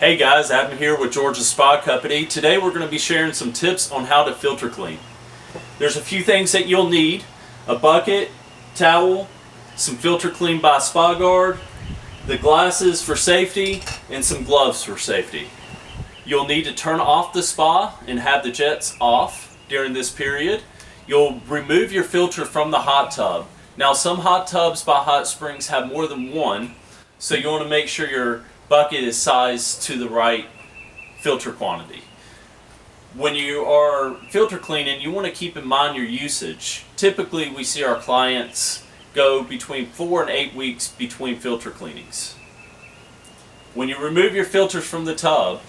Hey guys, Adam here with Georgia Spa Company. Today we're going to be sharing some tips on how to filter clean. There's a few things that you'll need: a bucket, towel, some filter clean by Spa Guard, the glasses for safety, and some gloves for safety. You'll need to turn off the spa and have the jets off during this period. You'll remove your filter from the hot tub. Now some hot tubs by Hot Springs have more than one, so you want to make sure your bucket is sized to the right filter quantity. When you are filter cleaning, you want to keep in mind your usage. Typically we see our clients go between 4 and 8 weeks between filter cleanings. When you remove your filters from the tub,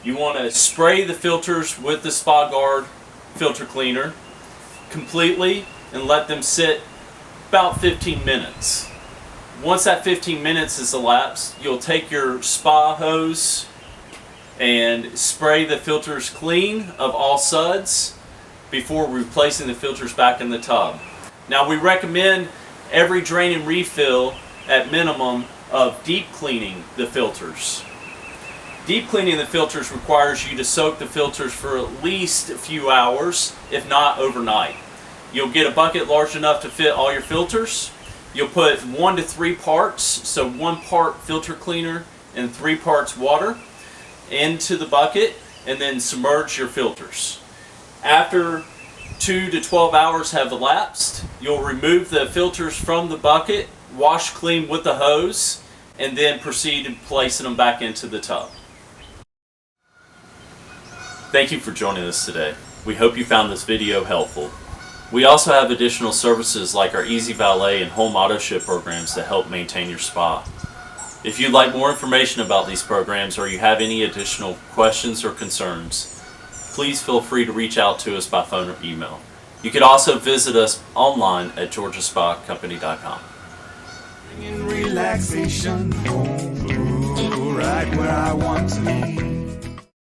you want to spray the filters with the Spa Guard filter cleaner completely and let them sit about 15 minutes. Once that 15 minutes is elapsed, you'll take your spa hose and spray the filters clean of all suds before replacing the filters back in the tub. Now we recommend every drain and refill at minimum of deep cleaning the filters. Deep cleaning the filters requires you to soak the filters for at least a few hours, if not overnight. You'll get a bucket large enough to fit all your filters. You'll put 1 to 3 parts, so 1 part filter cleaner and 3 parts water into the bucket, and then submerge your filters. After 2 to 12 hours have elapsed, you'll remove the filters from the bucket, wash clean with the hose, and then proceed to placing them back into the tub. Thank you for joining us today. We hope you found this video helpful. We also have additional services like our Easy Valet and Home Auto Ship programs to help maintain your spa. If you'd like more information about these programs or you have any additional questions or concerns, please feel free to reach out to us by phone or email. You can also visit us online at georgiaspacompany.com. Bringing relaxation home, right where I want to be.